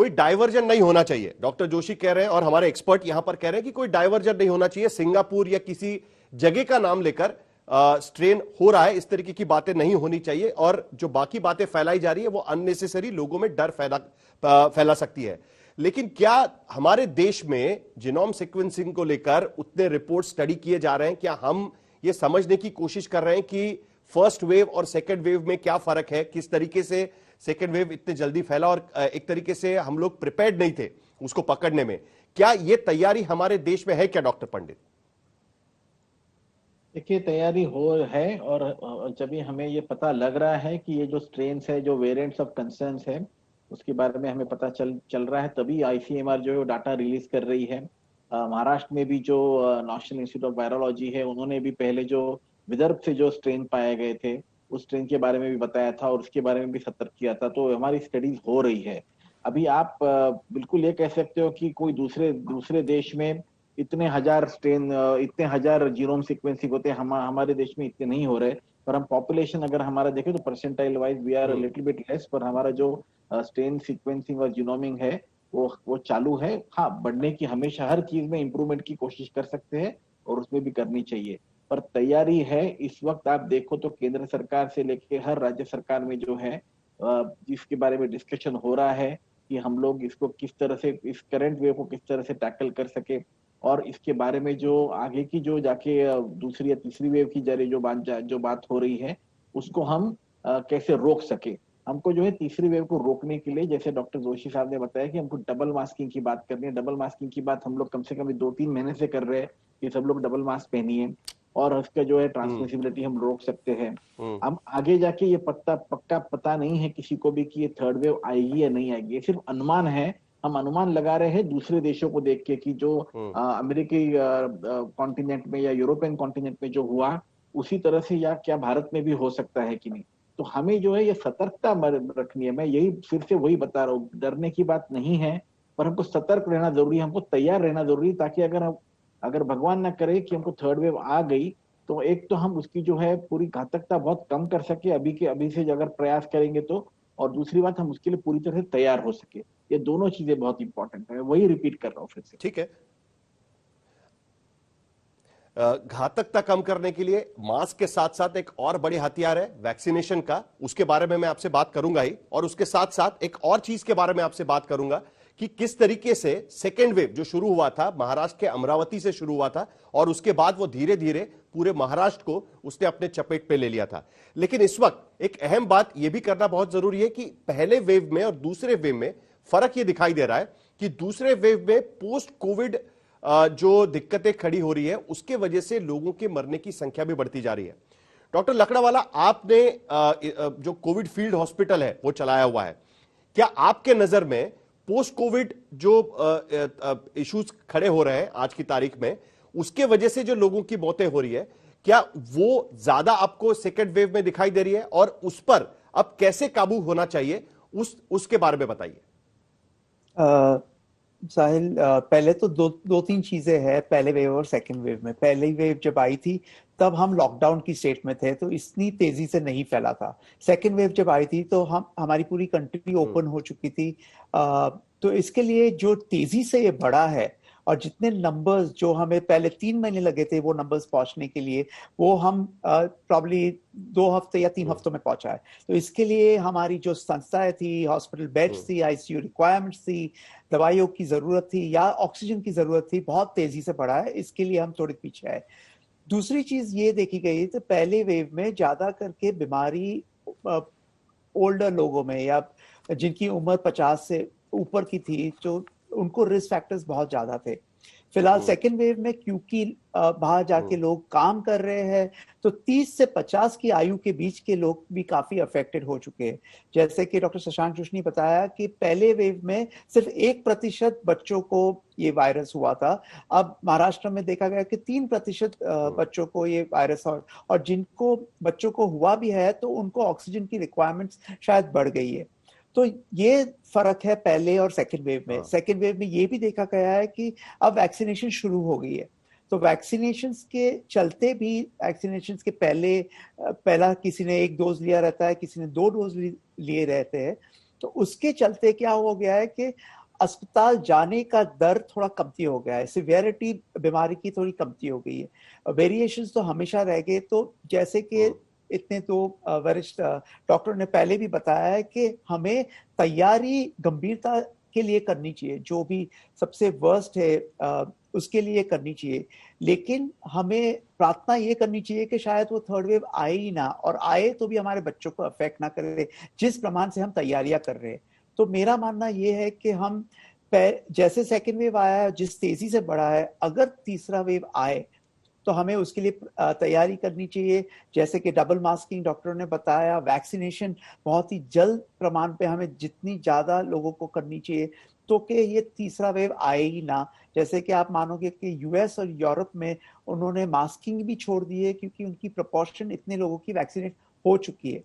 कोई डाइवर्जन नहीं होना चाहिए, डॉक्टर जोशी कह रहे हैं और हमारे एक्सपर्ट यहां पर कह रहे हैं कि कोई डाइवर्जन नहीं होना चाहिए। सिंगापुर या किसी जगह का नाम लेकर स्ट्रेन हो रहा है, इस तरीके की बातें नहीं होनी चाहिए। और जो बाकी बातें फैलाई जा रही है वो अननेसेसरी लोगों में डर फैला सकती है। लेकिन क्या हमारे देश में जीनोम सीक्वेंसिंग को लेकर उतने रिपोर्ट स्टडी किए जा रहे हैं? क्या हम ये समझने की कोशिश कर रहे हैं कि फर्स्ट वेव और सेकेंड वेव में क्या फर्क है, किस तरीके से सेकेंड वेव इतने जल्दी फैला और एक तरीके से हम लोग प्रिपेयर्ड नहीं थे उसको पकड़ने में? क्या ये तैयारी हमारे देश में है क्या डॉक्टर पंडित? देखिए, तैयारी है, और जब भी हमें ये पता लग रहा है कि ये जो स्ट्रेन्स है, जो वेरिएंट्स ऑफ कंसर्न्स है, उसके बारे में हमें पता चल रहा है, तभी आईसीएमआर जो है डाटा रिलीज कर रही है। महाराष्ट्र में भी जो नेशनल इंस्टीट्यूट ऑफ वायरोलॉजी है, उन्होंने भी पहले जो विदर्भ से जो स्ट्रेन पाए गए थे, उस स्ट्रेन के बारे में भी बताया था और उसके बारे में भी सतर्क किया था। तो हमारी स्टडीज हो रही है। अभी आप बिल्कुल ये कह सकते हो कि कोई दूसरे देश में इतने हजार स्ट्रेन, इतने हजार जीनोम सीक्वेंसिंग होते हैं, हमारे देश में इतने नहीं हो रहे। पर हम पॉपुलेशन अगर हमारा देखें तो percentile wise we are little bit less, पर हमारा जो स्ट्रेन सीक्वेंसिंग और जीनोमिंग है वो चालू है। हाँ, बढ़ने की, हमेशा हर चीज में इंप्रूवमेंट की कोशिश कर सकते हैं और उसमें भी करनी चाहिए, पर तैयारी है। इस वक्त आप देखो तो केंद्र सरकार से लेके हर राज्य सरकार में जो है जिसके बारे में डिस्कशन हो रहा है कि हम लोग इसको किस तरह से, इस करंट वेव को किस तरह से टैकल कर सके, और इसके बारे में जो आगे की जो जाके दूसरी या तीसरी वेव की जरिए जो बात हो रही है, उसको हम कैसे रोक सके। हमको जो है तीसरी वेव को रोकने के लिए, जैसे डॉक्टर जोशी साहब ने बताया कि हमको डबल मास्किंग की बात करनी है। डबल मास्किंग की बात हम लोग कम से कम 2-3 महीने से कर रहे हैं कि सब लोग डबल मास्क पहनिए, और उसका जो है ट्रांसमिसिबिलिटी हम रोक सकते हैं। हम आगे जाके ये पक्का पता नहीं है किसी को भी कि ये थर्ड वेव आएगी या नहीं आएगी, ये सिर्फ अनुमान है। हम अनुमान लगा रहे हैं दूसरे देशों को देख के कि जो अमेरिकी कॉन्टिनेंट में या यूरोपियन कॉन्टिनेंट में जो हुआ, उसी तरह से या क्या भारत में भी हो सकता है कि नहीं। तो हमें जो है ये सतर्कता रखनी है। मैं यही फिर से वही बता रहा हूँ, डरने की बात नहीं है, पर हमको सतर्क रहना जरूरी है, हमको तैयार रहना जरूरी है, ताकि अगर भगवान ना करे कि हमको थर्ड वेव आ गई, तो एक तो हम उसकी जो है पूरी घातकता बहुत कम कर सके अभी से अगर प्रयास करेंगे तो, और दूसरी बात हम उसके लिए पूरी तरह से तैयार हो सके। ये दोनों चीजें बहुत इंपॉर्टेंट है, वही रिपीट कर रहा हूँ फिर से। ठीक है, घातकता कम करने के लिए मास्क के साथ साथ एक और बड़ी हथियार है वैक्सीनेशन का, उसके बारे में मैं आपसे बात करूंगा ही, और उसके साथ साथ एक और चीज के बारे में आपसे बात करूंगा कि किस तरीके से सेकेंड वेव जो शुरू हुआ था महाराष्ट्र के अमरावती से शुरू हुआ था और उसके बाद वो धीरे धीरे पूरे महाराष्ट्र को उसने अपने चपेट पे ले लिया था। लेकिन इस वक्त एक अहम बात यह भी करना बहुत जरूरी है कि पहले वेव में और दूसरे वेव में फर्क यह दिखाई दे रहा है कि दूसरे वेव में पोस्ट कोविड जो दिक्कतें खड़ी हो रही है उसके वजह से लोगों के मरने की संख्या भी बढ़ती जा रही है। डॉक्टर लकड़ावाला, आपने जो कोविड फील्ड हॉस्पिटल है वो चलाया हुआ है, क्या आपके नजर में पोस्ट कोविड जो इश्यूज खड़े हो रहे हैं आज की तारीख में, उसके वजह से जो लोगों की मौतें हो रही है, क्या वो ज्यादा आपको सेकेंड वेव में दिखाई दे रही है और उस पर अब कैसे काबू होना चाहिए, उसके बारे में बताइए। साहिल, पहले तो दो तीन चीजें हैं पहले वेव और सेकंड वेव में। पहली वेव जब आई थी तब हम लॉकडाउन की स्टेट में थे, तो इतनी तेजी से नहीं फैला था। सेकंड वेव जब आई थी तो हमारी पूरी कंट्री ओपन हो चुकी थी। तो इसके लिए जो तेजी से ये बढ़ा है, और जितने नंबर्स जो हमें पहले 3 महीने लगे थे वो नंबर्स पहुंचने के लिए, वो हम प्रॉब्ली 2 हफ्ते या 3 हफ्तों में पहुंचा है। तो इसके लिए हमारी जो संस्थाएं थी, हॉस्पिटल बेड्स थी, आईसीयू रिक्वायरमेंट्स थी, दवाइयों की जरूरत थी या ऑक्सीजन की जरूरत थी, बहुत तेजी से बढ़ा है। इसके लिए हम थोड़े पीछे है। दूसरी चीज ये देखी गई तो पहले वेव में ज्यादा करके बीमारी ओल्डर लोगों में या जिनकी उम्र 50 से ऊपर की थी, जो उनको रिस्क फैक्टर्स बहुत ज्यादा थे। फिलहाल सेकेंड वेव में क्योंकि बाहर जाके लोग काम कर रहे हैं, तो 30 से 50 की आयु के बीच के लोग भी काफी अफेक्टेड हो चुके हैं। जैसे कि डॉक्टर शशांक जोशी ने बताया कि पहले वेव में सिर्फ 1% बच्चों को ये वायरस हुआ था। अब महाराष्ट्र में देखा गया कि 3% बच्चों को ये वायरस, और जिनको बच्चों को हुआ भी है तो उनको ऑक्सीजन की रिक्वायरमेंट्स शायद बढ़ गई है। तो ये फर्क है पहले और सेकेंड वेव में। सेकेंड वेव में ये भी देखा गया है कि अब वैक्सीनेशन शुरू हो गई है, तो वैक्सीनेशंस के चलते भी, वैक्सीनेशंस के पहला किसी ने 1 डोज लिया रहता है, किसी ने 2 डोज लिए रहते हैं, तो उसके चलते क्या हो गया है कि अस्पताल जाने का दर थोड़ा कमती हो गया है, सिवियरिटी बीमारी की थोड़ी कमती हो गई है। वेरिएशंस तो हमेशा रह गए। तो जैसे कि इतने तो वरिष्ठ डॉक्टर ने पहले भी बताया है कि हमें तैयारी गंभीरता के लिए करनी चाहिए, जो भी सबसे वर्स्ट है उसके लिए करनी चाहिए, लेकिन हमें प्रार्थना ये करनी चाहिए कि शायद वो थर्ड वेव आए ही ना, और आए तो भी हमारे बच्चों को अफेक्ट ना करे जिस प्रमाण से हम तैयारियां कर रहे हैं। तो मेरा मानना ये है कि हम जैसे सेकेंड वेव आया है, जिस तेजी से बढ़ा है, अगर तीसरा वेव आए तो हमें उसके लिए तैयारी करनी चाहिए। जैसे कि डबल मास्किंग डॉक्टरों ने बताया, वैक्सीनेशन बहुत ही जल्द प्रमाण पे हमें जितनी ज्यादा लोगों को करनी चाहिए, तो कि ये तीसरा वेव आए ही ना। जैसे कि आप मानोगे कि यूएस और यूरोप में उन्होंने मास्किंग भी छोड़ दी है, क्योंकि उनकी प्रोपोर्शन इतने लोगों की वैक्सीनेट हो चुकी है।